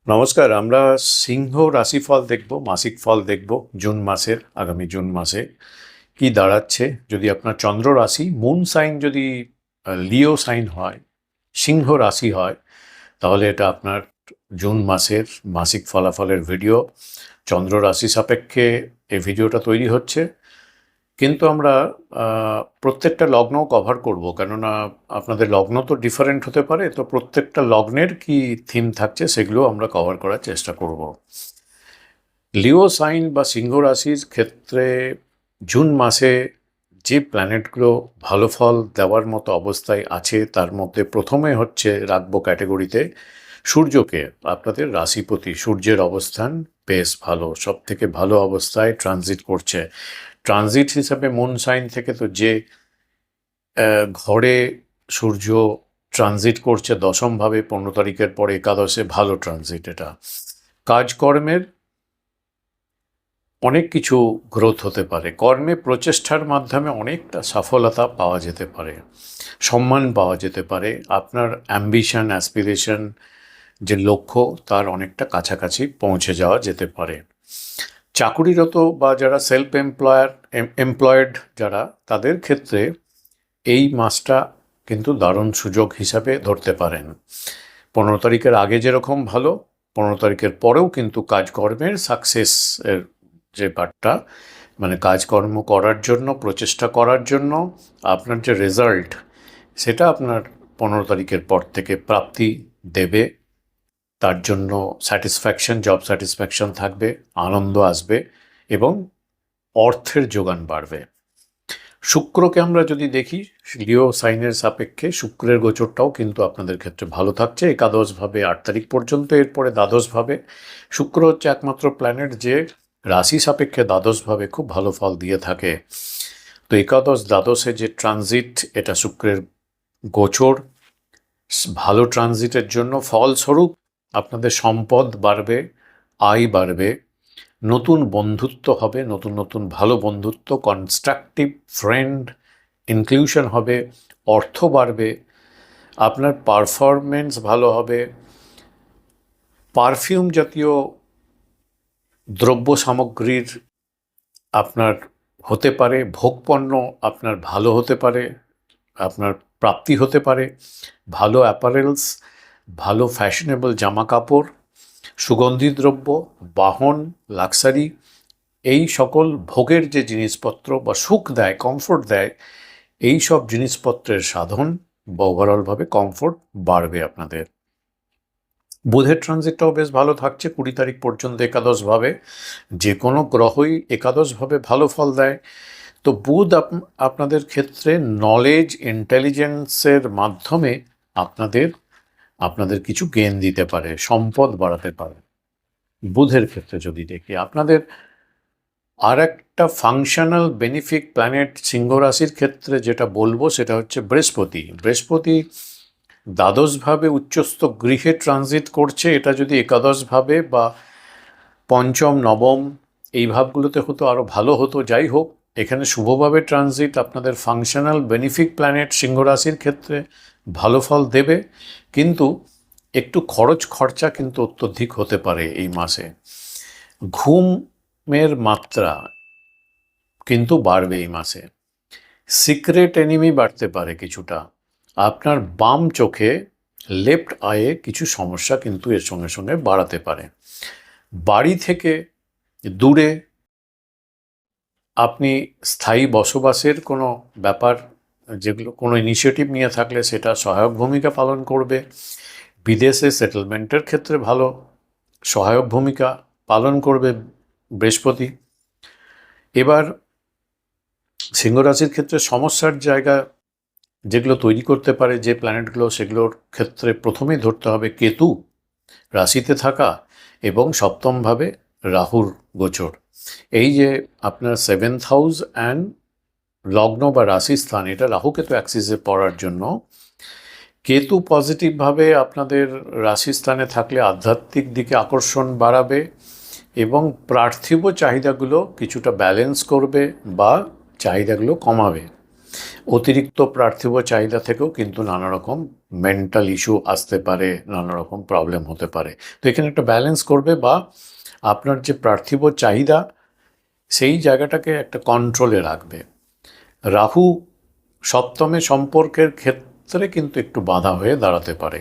নমস্কার। আমরা সিংহ রাশিফল দেখব, মাসিক ফল দেখব জুন মাসের। আগামী জুন মাসে কি দাঁড়াচ্ছে। যদি আপনার চন্দ্র রাশি মুন সাইন যদি লিও সাইন হয়, সিংহ রাশি হয়, তাহলে এটা আপনার জুন মাসের মাসিক ফলাফলের ভিডিও। চন্দ্র রাশি সাপেক্ষে এই ভিডিওটা তৈরি হচ্ছে, কিন্তু আমরা প্রত্যেকটা লগ্নও কভার করব, কেননা আপনাদের লগ্ন তো ডিফারেন্ট হতে পারে, তো প্রত্যেকটা লগ্নের কি থিম থাকছে সেগুলো আমরা কভার করার চেষ্টা করব। লিও সাইন বা সিংহ রাশির ক্ষেত্রে জুন মাসে যে প্ল্যানেটগুলো ভালো ফল দেওয়ার মতো অবস্থায় আছে, তার মধ্যে প্রথমে হচ্ছে রাখবো ক্যাটেগরিতে সূর্যকে। আপনাদের রাশিপতি সূর্যের অবস্থান বেশ ভালো, সব থেকে ভালো অবস্থায় ট্রানজিট করছে। ট্রানজিট হিসাবে মুন সাইন থেকে তো যে ঘরে সূর্য ট্রানজিট করছে দশমভাবে 15 তারিখের পরে একাদশে, ভালো ট্রানজিট। এটা কাজকর্মের অনেক কিছু গ্রোথ হতে পারে, কর্মে প্রচেষ্টার মাধ্যমে অনেকটা সফলতা পাওয়া যেতে পারে, সম্মান পাওয়া যেতে পারে, আপনার অ্যাম্বিশন অ্যাসপিরেশন যে লক্ষ্য তার অনেকটা কাছাকাছি পৌঁছে যাওয়া যেতে পারে। চাকুরিরত বা যারা সেলফ এমপ্লয়েড যারা, তাদের ক্ষেত্রে এই মাসটা কিন্তু দারুণ সুযোগ হিসাবে ধরতে পারেন। 15 তারিখের আগে যেরকম ভালো, 15 তারিখের পরেও কিন্তু কাজকর্মের সাকসেস এর যে পার্টটা, মানে কাজকর্ম করার জন্য প্রচেষ্টা করার জন্য আপনার যে রেজাল্ট, সেটা আপনার 15 তারিখের পর থেকে প্রাপ্তি দেবে। তার জন্য স্যাটিসফ্যাকশন, জব স্যাটিসফ্যাকশন থাকবে, আনন্দ আসবে এবং অর্থের যোগান বাড়বে। শুক্রকে আমরা যদি দেখি, লিও সাইনের সাপেক্ষে শুক্রের গোচরটাও কিন্তু আপনাদের ক্ষেত্রে ভালো থাকছে একাদশভাবে 8 তারিখ পর্যন্ত। এরপরে দ্বাদশভাবে শুক্র হচ্ছে একমাত্র প্ল্যানেট যে রাশি সাপেক্ষে দ্বাদশভাবে খুব ভালো ফল দিয়ে থাকে। তো একাদশ দ্বাদশে যে ট্রানজিট, এটা শুক্রের গোচর ভালো ট্রানজিটের জন্য ফলস্বরূপ আপনাদের সম্পদ বাড়বে, আয় বাড়বে, নতুন বন্ধুত্ব হবে, নতুন নতুন ভালো বন্ধুত্ব, কনস্ট্রাকটিভ ফ্রেন্ড ইনক্লুশন হবে, অর্থ বাড়বে, আপনার পারফরমেন্স ভালো হবে। পারফিউম জাতীয় দ্রব্য সামগ্রীর আপনার হতে পারে, ভোগপণ্য আপনার ভালো হতে পারে, আপনার প্রাপ্তি হতে পারে। ভালো অ্যাপারেলস, ভালো ফ্যাশনেবল জামা কাপড়, সুগন্ধি দ্রব্য, বাহন, লাক্সারি, এই সকল ভোগের যে জিনিসপত্র বা সুখ দেয়, কমফোর্ট দেয়, এই সব জিনিসপত্রের সাধন বা ওভারঅলভাবে কমফোর্ট বাড়বে আপনাদের। বুধের ট্রানজিটটাও বেশ ভালো থাকছে 20 তারিখ পর্যন্ত একাদশভাবে। যে কোনো গ্রহই একাদশভাবে ভালো ফল দেয়। তো বুধ আপনাদের ক্ষেত্রে নলেজ ইন্টেলিজেন্সের মাধ্যমে আপনাদের কিছু জ্ঞান দিতে পারে, সম্পদ বাড়াতে পারে। বুধের ক্ষেত্রে যদি দেখি, আপনাদের আর একটা ফাংশনাল বেনিফিক প্ল্যানেট সিংহ রাশির ক্ষেত্রে যেটা বলবো সেটা হচ্ছে বৃহস্পতি। বৃহস্পতি দ্বাদশভাবে উচ্চস্থ গৃহে ট্রানজিট করছে। এটা যদি একাদশভাবে বা পঞ্চম নবম এই ভাবগুলোতে হতো আরও ভালো হতো। যাই হোক, এখানে শুভভাবে ট্রানজিট আপনাদের ফাংশনাল বেনিফিক প্ল্যানেট সিংহ রাশির ক্ষেত্রে ভালো ফল দেবে, কিন্তু একটু খরচা কিন্তু অত্যধিক হতে পারে এই মাসে। ঘুমের মাত্রা কিন্তু বাড়বে এই মাসে। সিক্রেট এনিমি বাড়তে পারে কিছুটা। আপনার বাম চোখে, লেফট আয়ে কিছু সমস্যা কিন্তু এর সঙ্গে সঙ্গে বাড়াতে পারে। বাড়ি থেকে দূরে আপনি স্থায়ী বসবাসের কোনো ব্যাপার, যেগুলো কোনো ইনিশিয়েটিভ নিয়ে থাকলে সেটা সহায়ক ভূমিকা পালন করবে। বিদেশে সেটেলমেন্টের ক্ষেত্রে ভালো সহায়ক ভূমিকা পালন করবে বৃহস্পতি। এবার সিংহ রাশির ক্ষেত্রে সমস্যার জায়গা যেগুলো তৈরি করতে পারে যে প্ল্যানেটগুলো, সেগুলোর ক্ষেত্রে প্রথমেই ধরতে হবে কেতু রাশিতে থাকা এবং সপ্তমভাবে রাহুর গোচর। এই যে আপনার 7th হাউস অ্যান্ড লগ্ন বা রাশি স্থান, এটা রাহু কেতু অ্যাক্সিসে পড়ার জন্য কেতু পজিটিভভাবে আপনাদের রাশি স্থানে থাকলে আধ্যাত্মিক দিকে আকর্ষণ বাড়াবে এবং পার্থিব চাহিদাগুলো কিছুটা ব্যালেন্স করবে বা চাহিদাগুলো কমাবে। অতিরিক্ত পার্থিব চাহিদা থেকেও কিন্তু নানা রকম মেন্টাল ইস্যু আসতে পারে, নানা রকম প্রবলেম হতে পারে। তো এখানে একটা ব্যালেন্স করবে, বা আপনার যে পার্থিব চাহিদা সেই জায়গাটাকে একটা কন্ট্রোলে রাখবে। রাহু সপ্তমে সম্পর্কের ক্ষেত্রে কিন্তু একটু বাধা হয়ে দাঁড়াতে পারে।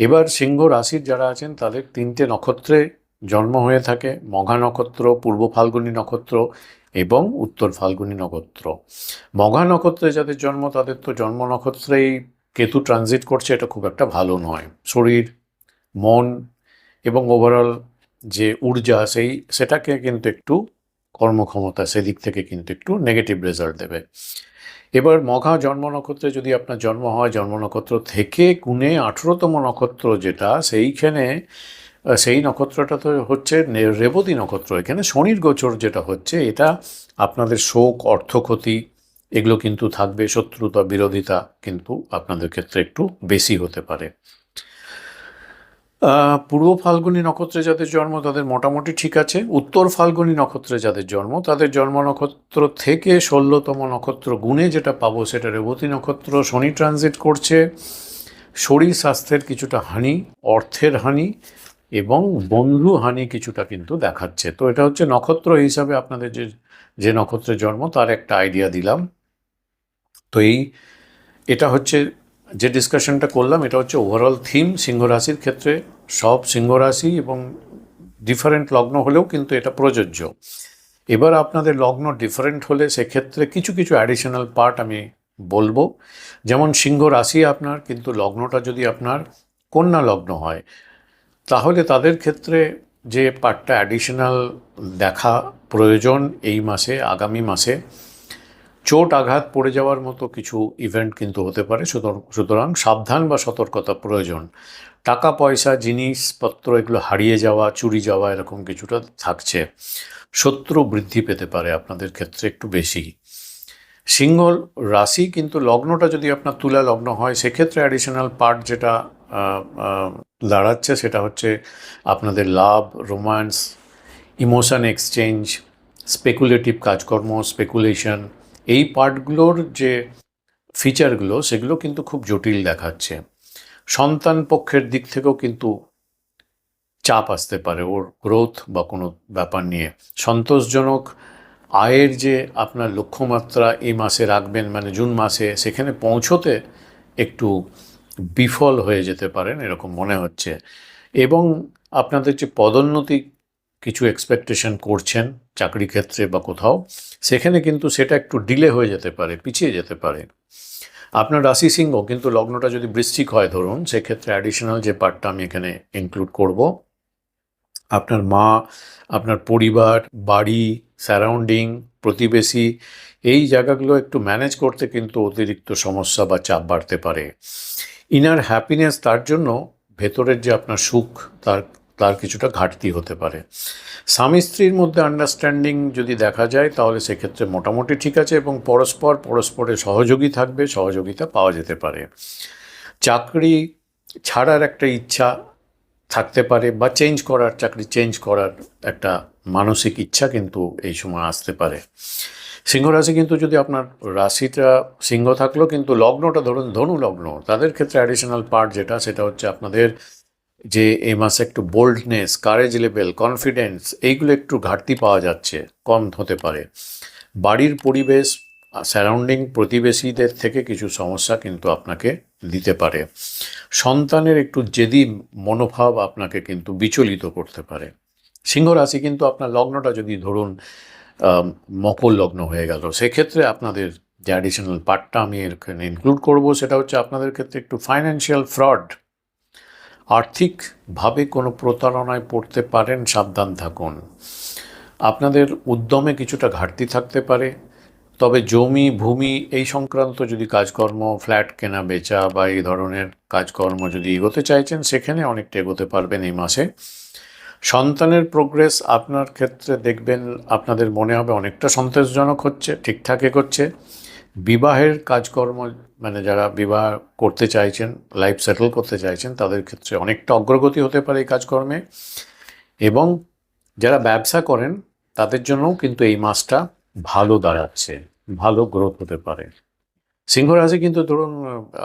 এবার সিংহ রাশির যারা আছেন তাদের 3টে নক্ষত্রে জন্ম হয়ে থাকে, মঘা নক্ষত্র, পূর্ব ফাল্গুনী নক্ষত্র এবং উত্তর ফাল্গুনী নক্ষত্র। মঘা নক্ষত্রে যাদের জন্ম তাদের তো জন্ম নক্ষত্রেই কেতু ট্রানজিট করছে, এটা খুব একটা ভালো নয়। শরীর, মন এবং ওভারঅল যে ঊর্জা সেটাকে কিন্তু একটু, কর্মক্ষমতা সেদিক থেকে কিন্তু একটু নেগেটিভ রেজাল্ট দেবে। এবার মঘা জন্ম নক্ষত্রে যদি আপনার জন্ম হয়, জন্ম নক্ষত্র থেকে গুণে 18তম নক্ষত্র যেটা, সেই নক্ষত্রটা তো হচ্ছে রেবতী নক্ষত্র। এখানে শনির গোচর যেটা হচ্ছে, এটা আপনাদের শোক, অর্থক্ষতি এগুলো কিন্তু থাকবে। শত্রুতা, বিরোধিতা কিন্তু আপনাদের ক্ষেত্রে একটু বেশি হতে পারে। পূর্ব ফাল্গুনী নক্ষত্রে যাদের জন্ম তাদের মোটামুটি ঠিক আছে। উত্তর ফাল্গুনী নক্ষত্রে যাদের জন্ম তাদের জন্ম নক্ষত্র থেকে 16তম নক্ষত্র গুণে যেটা পাবো সেটা রেবতী নক্ষত্র। শনি ট্রানজিট করছে, শরীর স্বাস্থ্যের কিছুটা হানি, অর্থের হানি এবং বন্ধু হানি কিছুটা কিন্তু দেখাচ্ছে। তো এটা হচ্ছে নক্ষত্র হিসাবে আপনাদের যে নক্ষত্রের জন্ম তার একটা আইডিয়া দিলাম। তো এটা হচ্ছে যে ডিসকাশনটা করলাম, এটা হচ্ছে ওভারঅল থিম সিংহ রাশির ক্ষেত্রে। সব সিংহ রাশি এবং ডিফারেন্ট লগ্ন হলেও কিন্তু এটা প্রযোজ্য। এবার আপনাদের লগ্ন ডিফারেন্ট হলে সেক্ষেত্রে কিছু কিছু অ্যাডিশনাল পার্ট আমি বলবো। যেমন সিংহ রাশি আপনার, কিন্তু লগ্নটা যদি আপনার কন্যা লগ্ন হয় তাহলে তাদের ক্ষেত্রে যে পার্টটা অ্যাডিশনাল দেখা প্রয়োজন এই মাসে, আগামী মাসে চোট আঘাত পড়ে যাওয়ার মতো কিছু ইভেন্ট কিন্তু হতে পারে। সুতরাং সাবধান বা সতর্কতা প্রয়োজন। টাকা পয়সা, জিনিসপত্র এগুলো হারিয়ে যাওয়া, চুরি যাওয়া এরকম কিছুটা থাকছে। শত্রু বৃদ্ধি পেতে পারে আপনাদের ক্ষেত্রে একটু বেশি। সিংহ রাশি কিন্তু লগ্নটা যদি আপনার তুলা লগ্ন হয় সেক্ষেত্রে অ্যাডিশনাল পার্ট যেটা দাঁড়াচ্ছে সেটা হচ্ছে আপনাদের লাভ, রোম্যান্স, ইমোশন এক্সচেঞ্জ, স্পেকুলেটিভ কাজকর্ম, স্পেকুলেশন, এই পার্টগুলোর যে ফিচারগুলো সেগুলো কিন্তু খুব জটিল দেখাচ্ছে। সন্তান পক্ষের দিক থেকেও কিন্তু চাপ আসতে পারে ওর গ্রোথ বা কোনো ব্যাপার নিয়ে। সন্তোষজনক আয়ের যে আপনার লক্ষ্যমাত্রা এই মাসে রাখবেন, মানে জুন মাসে, সেখানে পৌঁছোতে একটু বিফল হয়ে যেতে পারেন এরকম মনে হচ্ছে। এবং আপনাদের যে পদোন্নতি কিছু এক্সপেকটেশন করছেন চাকরি ক্ষেত্রে বা কোথাও, সেখানে কিন্তু সেটা একটু ডিলে হয়ে যেতে পারে, পিছিয়ে যেতে পারে। আপনার রাশি সিংহ কিন্তু লগ্নটা যদি বৃশ্চিক হয় ধরুন, সেক্ষেত্রে অ্যাডিশনাল যে পার্টটা আমি এখানে ইনক্লুড করব, আপনার মা, আপনার পরিবার, বাড়ি, সারাউন্ডিং, প্রতিবেশী, এই জায়গাগুলো একটু ম্যানেজ করতে কিন্তু অতিরিক্ত সমস্যা বা চাপ বাড়তে পারে। ইনার হ্যাপিনেস, তার জন্য ভেতরের যে আপনার সুখ, তার কিছুটা ঘাটতি হতে পারে। স্বামী স্ত্রীর মধ্যে আন্ডারস্ট্যান্ডিং যদি দেখা যায় তাহলে সেক্ষেত্রে মোটামুটি ঠিক আছে, এবং পরস্পরের সহযোগী থাকবে, সহযোগিতা পাওয়া যেতে পারে। চাকরি ছাড়ার একটা ইচ্ছা থাকতে পারে, বা চাকরি চেঞ্জ করার একটা মানসিক ইচ্ছা কিন্তু এই সময় আসতে পারে। সিংহ রাশি কিন্তু যদি আপনার রাশিটা সিংহ থাকলেও কিন্তু লগ্নটা ধরুন ধনু লগ্ন, তাদের ক্ষেত্রে অ্যাডিশনাল পার্ট যেটা, সেটা হচ্ছে আপনাদের যে এই মাসে একটু বোল্ডনেস, কারেজ লেভেল, কনফিডেন্স, এইগুলো একটু ঘাটতি পাওয়া যাচ্ছে, কম হতে পারে। বাড়ির পরিবেশ, সারাউন্ডিং, প্রতিবেশীদের থেকে কিছু সমস্যা কিন্তু আপনাকে দিতে পারে। সন্তানের একটু জেদি মনোভাব আপনাকে কিন্তু বিচলিত করতে পারে। সিংহ রাশি কিন্তু আপনার লগ্নটা যদি ধরুন মকর লগ্ন হয়ে গেল, সেক্ষেত্রে আপনাদের যে অ্যাডিশনাল পার্টটা আমি এখানে ইনক্লুড করব সেটা হচ্ছে আপনাদের ক্ষেত্রে একটু ফাইন্যান্সিয়াল ফ্রড, আর্থিকভাবে কোনো প্রতারণায় পড়তে পারেন, সাবধান থাকুন। আপনাদের উদ্যমে কিছুটা ঘাটতি থাকতে পারে, তবে জমি, ভূমি এই সংক্রান্ত যদি কাজকর্ম, ফ্ল্যাট কেনা বেচা বা এই ধরনের কাজকর্ম যদি এগোতে চাইছেন, সেখানে অনেকটা এগোতে পারবেন এই মাসে। সন্তানের প্রোগ্রেস আপনার ক্ষেত্রে দেখবেন আপনাদের মনে হবে অনেকটা সন্তোষজনক হচ্ছে, ঠিকঠাক এগোচ্ছে। বিবাহের কাজকর্ম, মানে যারা বিবাহ করতে চাইছেন, লাইফ সেটেল করতে চাইছেন, তাদের ক্ষেত্রে অনেকটা অগ্রগতি হতে পারে এই কাজকর্মে। এবং যারা ব্যবসা করেন তাদের জন্যও কিন্তু এই মাসটা ভালো দাঁড়াচ্ছে, ভালো গ্রোথ হতে পারে। সিংহ রাশি কিন্তু ধরুন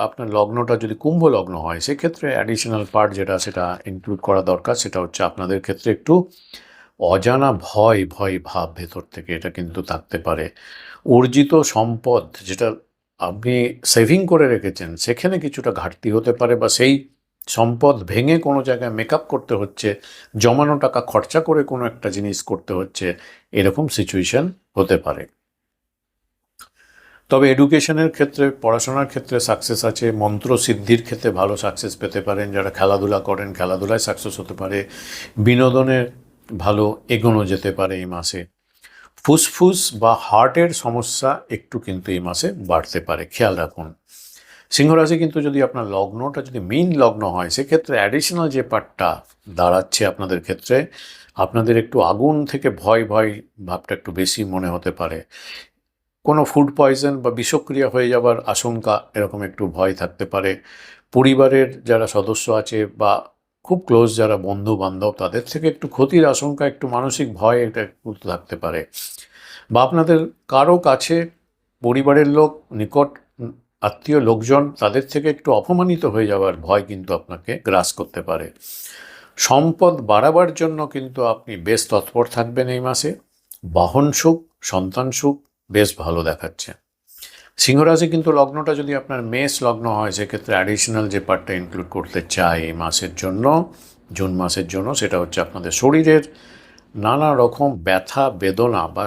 আপনার লগ্নটা যদি কুম্ভ লগ্ন হয় সেক্ষেত্রে অ্যাডিশনাল পার্ট যেটা সেটা ইনক্লুড করা দরকার, সেটা হচ্ছে আপনাদের ক্ষেত্রে একটু অজানা ভয় ভয় ভাব ভেতর থেকে এটা কিন্তু থাকতে পারে। অর্জিত সম্পদ যেটা আপনি সেভিং করে রেখেছেন সেখানে কিছুটা ঘাটতি হতে পারে, বা সেই সম্পদ ভেঙে কোনো জায়গায় মেকআপ করতে হচ্ছে, জমানো টাকা খরচা করে কোনো একটা জিনিস করতে হচ্ছে, এরকম সিচুয়েশন হতে পারে। তবে এডুকেশনের ক্ষেত্রে, পড়াশোনার ক্ষেত্রে সাকসেস আছে, মন্ত্র সিদ্ধির ক্ষেত্রে ভালো সাকসেস পেতে পারেন, যারা খেলাধুলা করেন খেলাধুলায় সাকসেস হতে পারে, বিনোদনের ভালো এগোনো যেতে পারে এই মাসে। ফুসফুস বা হার্টের সমস্যা একটু কিন্তু এই মাসে বাড়তে পারে, খেয়াল রাখুন। সিংহরাশি কিন্তু যদি আপনার লগ্নটা যদি মেইন লগ্ন হয় সেক্ষেত্রে অ্যাডিশনাল যে পার্টটা দাঁড়াচ্ছে আপনাদের ক্ষেত্রে, আপনাদের একটু আগুন থেকে ভয় ভয় ভাবটা একটু বেশি মনে হতে পারে। কোনো ফুড পয়জন বা বিষক্রিয়া হয়ে যাবার আশঙ্কা এরকম একটু ভয় থাকতে পারে। পরিবারের যারা সদস্য আছে বা খুব ক্লোজ যারা বন্ধু বান্ধব তাদের থেকে একটু ক্ষতির আশঙ্কা, একটু মানসিক ভয় এটা একটু থাকতে পারে। বা আপনাদের কারো কাছে পরিবারের লোক, নিকট আত্মীয় লোকজন তাদের থেকে একটু অপমানিত হয়ে যাওয়ার ভয় কিন্তু আপনাকে গ্রাস করতে পারে। সম্পদ বাড়াবার জন্য কিন্তু আপনি বেশ তৎপর থাকবেন এই মাসে। বাহন সুখ, সন্তান সুখ বেশ ভালো দেখাচ্ছে। সিংহরাশি কিন্তু লগ্নটা যদি আপনার মেষ লগ্ন হয় সেক্ষেত্রে অ্যাডিশনাল যে পার্টটা ইনক্লুড করতে চাই এই মাসের জন্য, জুন মাসের জন্য, সেটা হচ্ছে আপনাদের শরীরের নানা রকম ব্যথা বেদনা বা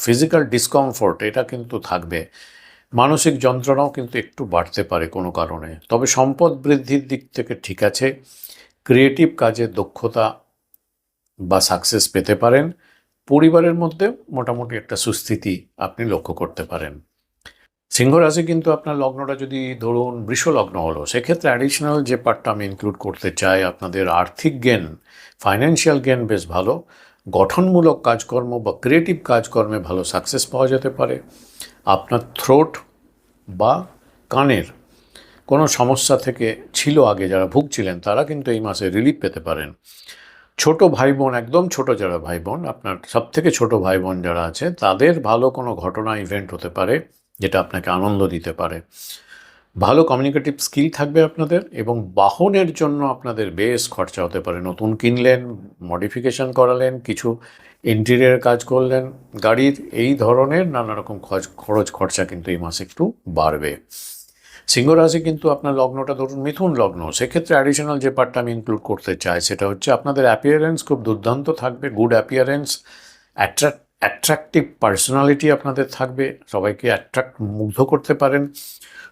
ফিজিক্যাল ডিসকমফোর্ট এটা কিন্তু থাকবে। মানসিক যন্ত্রণাও কিন্তু একটু বাড়তে পারে কোনো কারণে। তবে সম্পদ বৃদ্ধির দিক থেকে ঠিক আছে। ক্রিয়েটিভ কাজে দক্ষতা বা সাকসেস পেতে পারেন। পরিবারের মধ্যে মোটামুটি একটা সুস্থিতি আপনি লক্ষ্য করতে পারেন। সিংহ রাশি কিন্তু আপনার লগ্নটা যদি ধরুন বৃষ লগ্ন হলো সেক্ষেত্রে অ্যাডিশনাল যে পার্টটা আমি ইনক্লুড করতে চাই, আপনাদের আর্থিক জ্ঞান, ফাইন্যান্সিয়াল জ্ঞান বেশ ভালো। গঠনমূলক কাজকর্ম বা ক্রিয়েটিভ কাজকর্মে ভালো সাকসেস পাওয়া যেতে পারে। আপনার থ্রোট বা কানের কোনো সমস্যা থেকে ছিল আগে যারা ভুগছিলেন তারা কিন্তু এই মাসে রিলিফ পেতে পারেন। ছোট ভাই বোন, একদম ছোট যারা ভাই বোন, আপনার সব থেকে ছোট ভাই বোন যারা আছে তাদের ভালো কোনো ঘটনা ইভেন্ট হতে পারে যেটা আপনাকে আনন্দ দিতে পারে। ভালো কমিউনিকেটিভ স্কিল থাকবে আপনাদের, এবং বাহনের জন্য আপনাদের বেশ খরচা হতে পারে। নতুন কিনলেন, মডিফিকেশন করালেন, কিছু ইন্টেরিয়ার কাজ করলেন গাড়ির, এই ধরনের নানা রকম খরচ খরচা কিন্তু এই মাসে একটু বাড়বে। সিংহ রাশি কিন্তু আপনার লগ্নটা ধরুন মিথুন লগ্ন, সেক্ষেত্রে অ্যাডিশনাল যে পার্টটা আমি ইনক্লুড করতে চাই সেটা হচ্ছে আপনাদের অ্যাপিয়ারেন্স খুব দুর্দান্ত থাকবে, গুড অ্যাপিয়ারেন্স, অ্যাট্রাকটিভ পার্সোনালিটি আপনাদের থাকবে, সবাইকে মুগ্ধ করতে পারেন।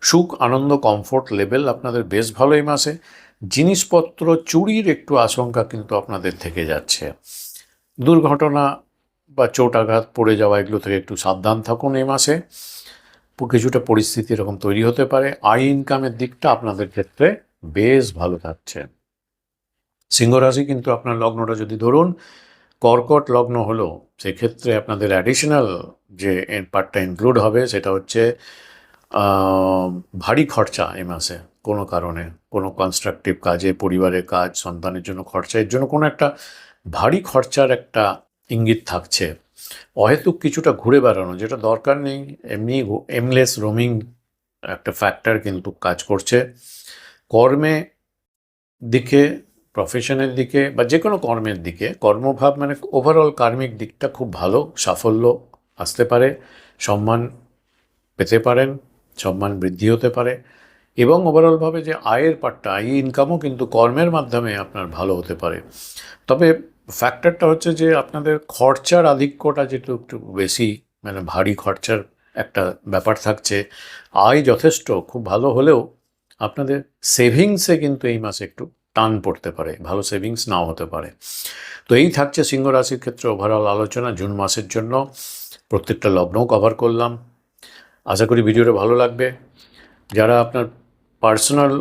সুখ, আনন্দ, কমফোর্ট লেভেল আপনাদের বেশ ভালো এই মাসে। জিনিসপত্র চুরির একটু আশঙ্কা কিন্তু আপনাদের থেকে যাচ্ছে। দুর্ঘটনা বা চোট আঘাত পড়ে যাওয়া এগুলো থেকে একটু সাবধান থাকুন এই মাসে। কিছুটা পরিস্থিতি এরকম তৈরি হতে পারে। আয় ইনকামের দিকটা আপনাদের ক্ষেত্রে বেশ ভালো থাকছে। সিংহ রাশি কিন্তু আপনার লগ্নটা যদি ধরুন কর্কট লগ্ন হলো সেক্ষেত্রে আপনাদের অ্যাডিশনাল যে পার্টটা ইনক্লুড হবে সেটা হচ্ছে ভারী খরচা এই মাসে। কোনো কারণে কোনো কনস্ট্রাকটিভ কাজে, পরিবারের কাজ, সন্তানের জন্য খরচা, এর জন্য কোনো একটা ভারী খরচার একটা ইঙ্গিত থাকছে। অহেতুক কিছুটা ঘুরে বেড়ানো যেটা দরকার নেই, এমনি এমলেস রোমিং একটা ফ্যাক্টর কিন্তু কাজ করছে। কর্মে দিকে, প্রফেশনের দিকে বা যে কোনো কর্মের দিকে, কর্মভাব মানে ওভারঅল কার্মিক দিকটা খুব ভালো, সাফল্য আসতে পারে, সম্মান পেতে পারেন, সম্মান বৃদ্ধি হতে পারে, এবং ওভারঅলভাবে যে আয়ের পার্টটা, আয় ইনকামও কিন্তু কর্মের মাধ্যমে আপনার ভালো হতে পারে। তবে ফ্যাক্টরটা হচ্ছে যে আপনাদের খরচার আধিক্যটা যেটা একটু বেশি, মানে ভারী খরচার একটা ব্যাপার থাকছে। আয় যথেষ্ট খুব ভালো হলেও আপনাদের সেভিংসে কিন্তু এই মাসে একটু টান পড়তে পারে, ভালো সেভিংস নাও হতে পারে। তো এই থাকছে সিংহ রাশির ক্ষেত্রে ওভারঅল আলোচনা জুন মাসের জন্য। প্রত্যেকটা লগ্নও কভার করলাম। আশা করি ভিডিওটা ভালো লাগবে। যারা আপনার পার্সোনাল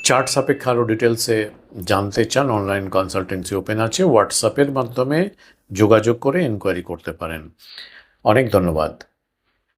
চার্ট সাপেক্ষে আরও ডিটেলসে জানতে চান, অনলাইন কনসালটেন্সি ওপেন আছে, হোয়াটসঅ্যাপের মাধ্যমে যোগাযোগ করে এনকোয়ারি করতে পারেন। অনেক ধন্যবাদ।